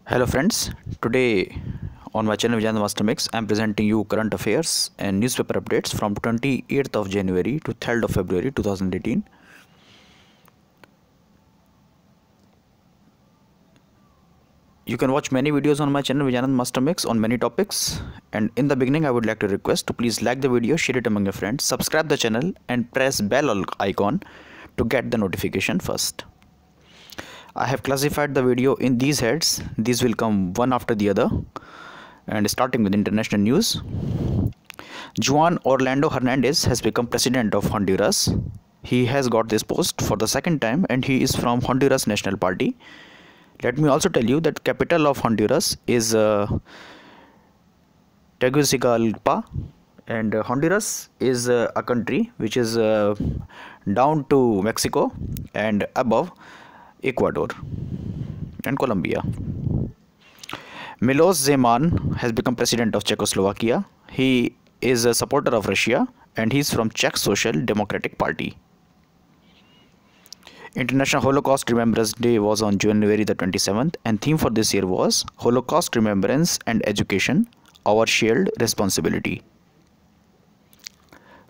Hello friends, today on my channel Vijayant Master Mix I am presenting you current affairs and newspaper updates from 28th of January to 3rd of February 2018. You can watch many videos on my channel Vijayant Master Mix on many topics, and in the beginning I would like to request to please like the video, share it among your friends, subscribe the channel and press bell icon to get the notification first. I have classified the video in these heads. These will come one after the other, and starting with international news. Juan Orlando Hernandez has become president of Honduras. He has got this post for the second time and he is from Honduras National Party. Let me also tell you that capital of Honduras is Tegucigalpa, and Honduras is a country which is down to Mexico and above Ecuador and Colombia. Milos Zeman has become president of Czechoslovakia. He is a supporter of Russia and he is from Czech Social Democratic Party. International Holocaust Remembrance Day was on January the 27th, and theme for this year was Holocaust Remembrance and Education, Our Shared Responsibility.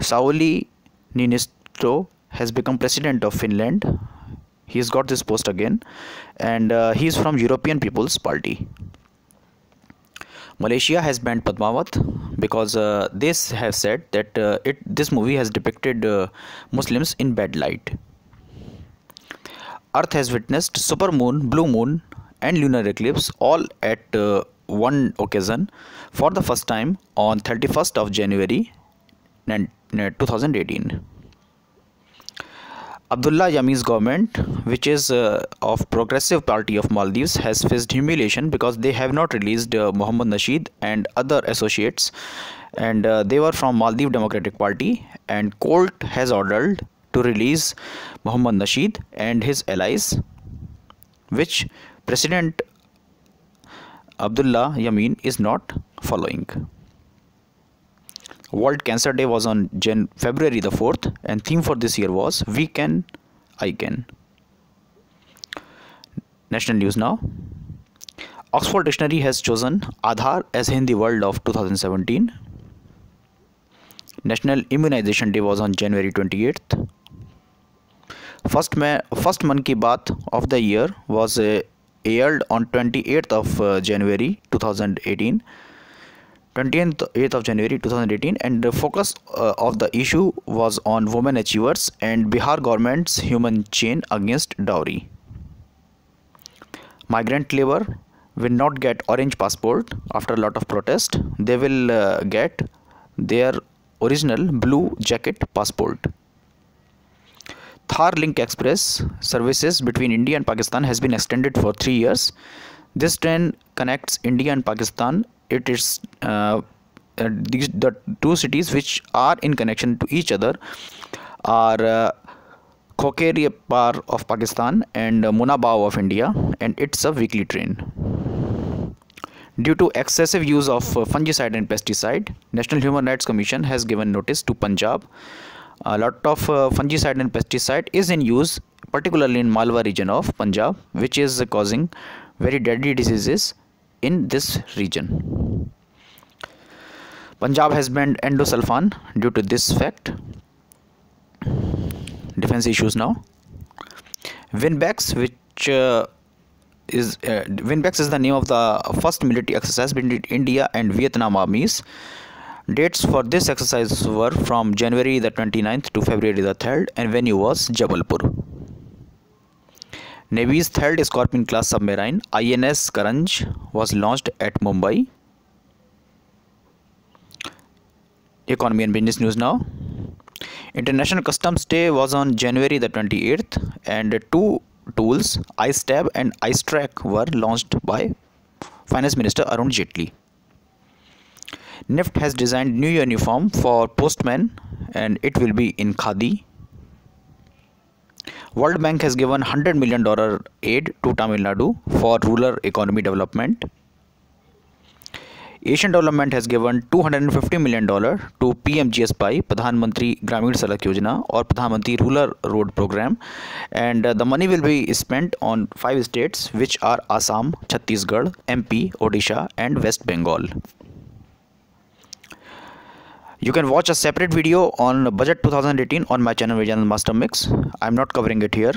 Sauli Niinisto has become president of Finland. He's got this post again, and he's from European People's Party. Malaysia has banned Padmavat because they have said that this movie has depicted Muslims in bad light. Earth has witnessed supermoon, blue moon and lunar eclipse all at one occasion for the first time on 31st of January 2018. Abdullah Yami's government, which is of Progressive Party of Maldives, has faced humiliation because they have not released Mohammad Nasheed and other associates, and they were from Maldives Democratic Party, and court has ordered to release Mohammad Nasheed and his allies, which President Abdullah Yamin is not following. World Cancer Day was on February the 4th, and theme for this year was We Can, I Can. National news now. Oxford Dictionary has chosen Aadhaar as Hindi Word of 2017. National Immunization Day was on January 28th. First Mann Ki Baat of the year was aired on 28th of January 2018. 28th of January 2018, and the focus of the issue was on women achievers and Bihar government's human chain against dowry. Migrant labor will not get orange passport after a lot of protest. They will get their original blue jacket passport. Thar Link Express services between India and Pakistan has been extended for 3 years. This train connects India and Pakistan. It is the two cities which are in connection to each other are Khokeriyapar of Pakistan and Munabao of India, and it's a weekly train. Due to excessive use of fungicide and pesticide, National Human Rights Commission has given notice to Punjab. A lot of fungicide and pesticide is in use, particularly in Malwa region of Punjab, which is causing very deadly diseases in this region. Punjab has banned endosulfan due to this fact. Defense issues now. Winbex, which is the name of the first military exercise between India and Vietnam armies. Dates for this exercise were from January the 29th to February the 3rd, and venue was Jabalpur. Navy's third Scorpion class submarine INS Karanj was launched at Mumbai. Economy and business news now. International Customs Day was on January the 28th, and two tools, IceTab and IceTrack, were launched by Finance Minister Arun Jaitley. NIFT has designed new uniform for postmen, and it will be in Khadi. World Bank has given $100 million aid to Tamil Nadu for rural economy development. Asian Development has given $250 million to PMGSY, Pradhan Mantri Gramin Sadak Yojana, or Pradhan Mantri Rural Road Program, and the money will be spent on 5 states, which are Assam, Chhattisgarh, MP, Odisha, and West Bengal. You can watch a separate video on budget 2018 on my channel Vijayanand Master Mix. I'm not covering it here.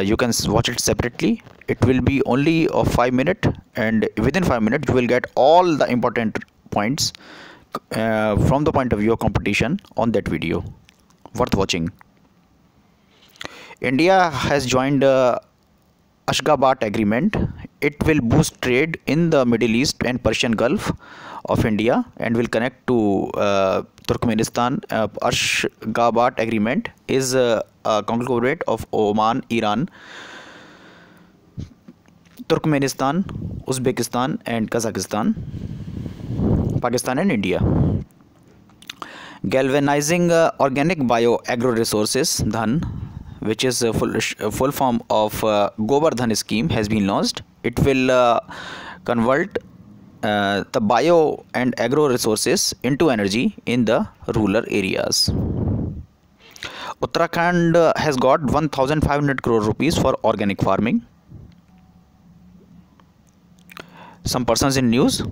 You can watch it separately. It will be only of 5 minutes, and within 5 minutes you will get all the important points from the point of view of competition on that video. Worth watching. India has joined Ashgabat Agreement. It will boost trade in the Middle East and Persian Gulf of India and will connect to Turkmenistan. Ashgabat Agreement is a conglomerate of Oman, Iran, Turkmenistan, Uzbekistan, and Kazakhstan, Pakistan, and India. Galvanizing organic bio agro resources, DHAN, which is a full form of Gobar Dhan scheme, has been launched. It will convert the bio and agro resources into energy in the rural areas. Uttarakhand has got 1,500 crore rupees for organic farming. Some persons in news.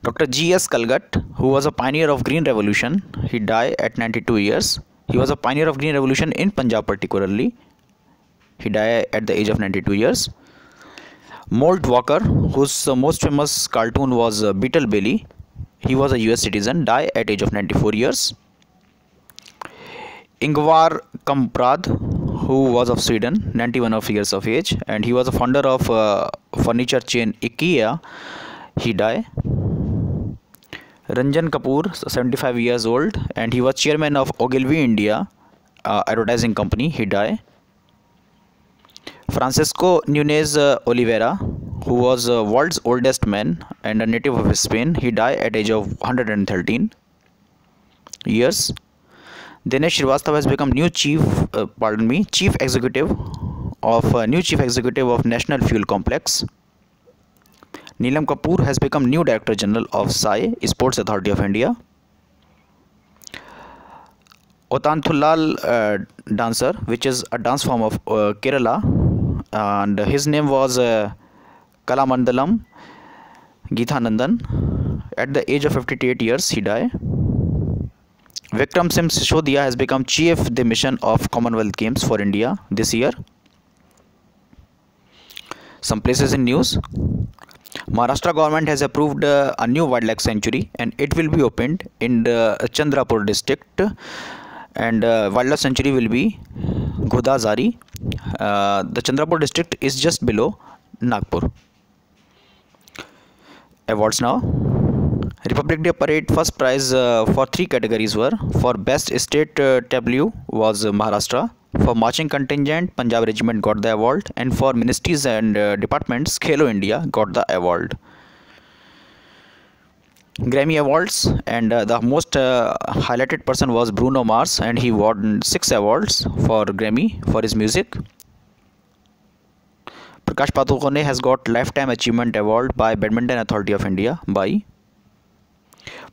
Dr. G.S. Kalgat, who was a pioneer of Green Revolution, he died at 92 years. He was a pioneer of Green Revolution in Punjab particularly. He died at the age of 92 years. Mort Walker, whose most famous cartoon was Beetle Bailey, he was a US citizen, died at age of 94 years. Ingvar Kamprad, who was of Sweden, 91 years of age, and he was a founder of furniture chain IKEA, he died. Ranjan Kapoor, 75 years old, and he was chairman of Ogilvy India advertising company, he died. Francisco Nunez Oliveira, who was the world's oldest man and a native of Spain, he died at age of 113 years. Dinesh Srivastava has become chief executive of National Fuel Complex. Neelam Kapoor has become new Director General of SAI, Sports Authority of India. Otanthulal dancer, which is a dance form of Kerala, and his name was Kalamandalam Geethanandan. At the age of 58 years, he died. Vikram Singh Sisodiya has become Chief de Mission of Commonwealth Games for India this year. Some places in news. Maharashtra government has approved a new wildlife sanctuary, and it will be opened in the Chandrapur district, and wildlife sanctuary will be Godazari. The Chandrapur district is just below Nagpur. Awards now. Republic Day Parade first prize for 3 categories were: for best state tableau was Maharashtra, for marching contingent Punjab regiment got the award, and for ministries and departments Khelo India got the award. Grammy Awards, and the most highlighted person was Bruno Mars, and he won 6 awards for Grammy for his music. Prakash Padukone has got Lifetime Achievement Award by Badminton Authority of India. By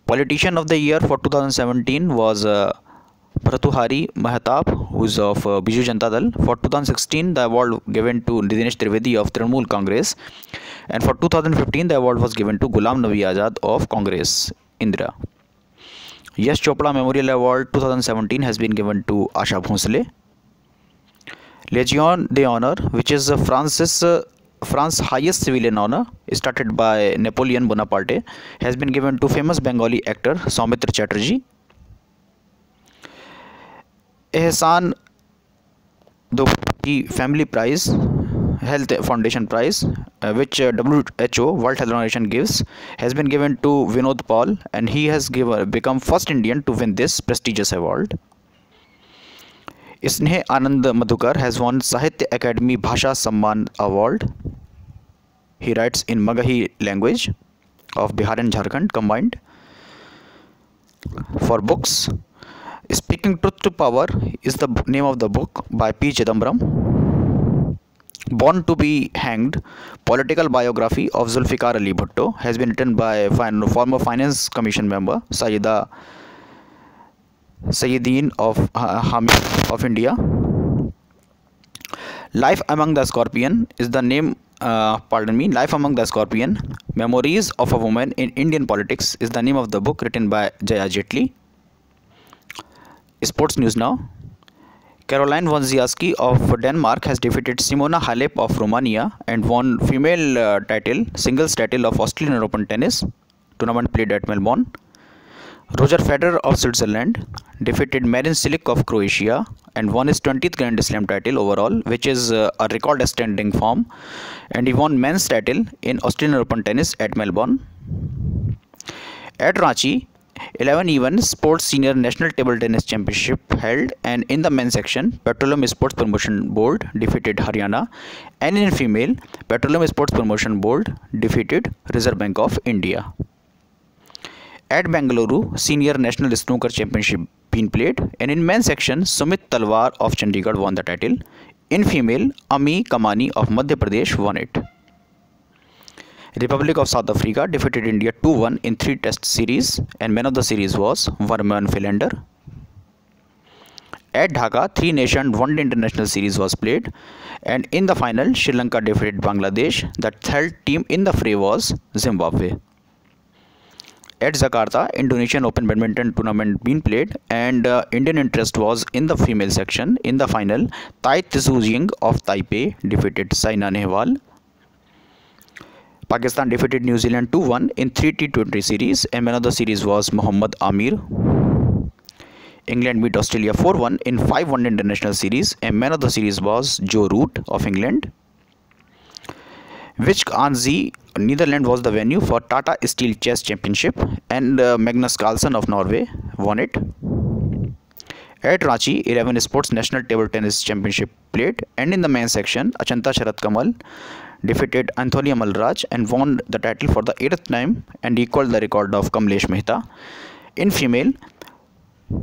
Politician of the Year for 2017 was Bharatuhari Mahtab, who is of Biju Janata Dal. For 2016, the award given to Dinesh Trivedi of Trinamool Congress, and for 2015, the award was given to Ghulam Nabi Azad of Congress Indira. Yash Chopra Memorial Award 2017 has been given to Asha Bhonsle. Legion d'Honneur, which is France's highest civilian honor, started by Napoleon Bonaparte, has been given to famous Bengali actor Soumitra Chatterjee. Ehsan Doshi Family Prize, Health Foundation Prize, which WHO World Health Organization gives, has been given to Vinod Paul, and he has become first Indian to win this prestigious award. Sneh Anand Madhukar has won Sahitya Academy Bhasha Samman Award. He writes in Magahi language of Bihar and Jharkhand combined. For books, Speaking Truth to Power is the name of the book by P. Chidambaram. Born to be hanged, political biography of Zulfikar Ali Bhutto has been written by former Finance Commission member Sayyida Sayyideen of Hamid of India. Life Among the Scorpion is the name, Life Among the Scorpion, Memories of a Woman in Indian Politics is the name of the book written by Jaya Jetli. Sports news now. Caroline Wozniacki of Denmark has defeated Simona Halep of Romania and won female singles title of Australian Open tennis tournament played at Melbourne. Roger Federer of Switzerland defeated Marin Cilic of Croatia and won his 20th Grand Slam title overall, which is a record-extending form, and he won men's title in Australian Open tennis at Melbourne. At Ranchi, 11 even Sports Senior National Table Tennis Championship held, and in the men's section, Petroleum Sports Promotion Board defeated Haryana, and in female, Petroleum Sports Promotion Board defeated Reserve Bank of India. At Bengaluru, Senior National Snooker Championship been played, and in men's section, Sumit Talwar of Chandigarh won the title. In female, Ami Kamani of Madhya Pradesh won it. Republic of South Africa defeated India 2-1 in 3 test series, and man of the series was Vermaelen Philander. At Dhaka, 3 nation one-day international series was played, and in the final, Sri Lanka defeated Bangladesh. The third team in the fray was Zimbabwe. At Jakarta, Indonesian Open Badminton tournament been played, and Indian interest was in the female section. In the final, Tai Tzu Ying of Taipei defeated Saina Nehwal. Pakistan defeated New Zealand 2-1 in 3 T20 series, and man of the series was Mohammad Amir. England beat Australia 4-1 in 5 one-day international series, and man of the series was Joe Root of England. Vijk aan Zee, Netherlands was the venue for Tata Steel Chess Championship, and Magnus Carlsen of Norway won it. At Ranchi, 11 Sports National Table Tennis Championship played, and in the men's section, Achanta Sharat Kamal defeated Anthony Malraj and won the title for the 8th time and equaled the record of Kamlesh Mehta. In female,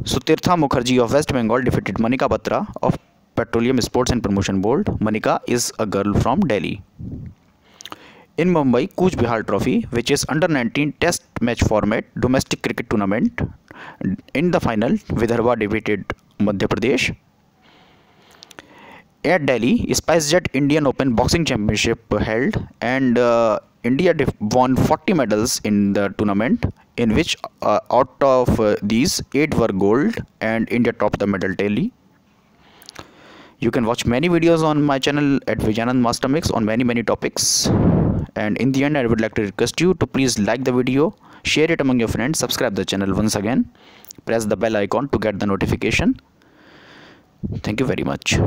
Sutirtha Mukherjee of West Bengal defeated Manika Batra of Petroleum Sports and Promotion Board. Manika is a girl from Delhi. In Mumbai, Cooch Behar Trophy, which is under 19 test match format domestic cricket tournament, in the final, Vidarbha defeated Madhya Pradesh. At Delhi, SpiceJet Indian Open Boxing Championship held, and India won 40 medals in the tournament, in which out of these 8 were gold, and India topped the medal tally. You can watch many videos on my channel at Vijayanand Master Mix on many topics. And in the end, I would like to request you to please like the video, share it among your friends, subscribe the channel once again, press the bell icon to get the notification. Thank you very much.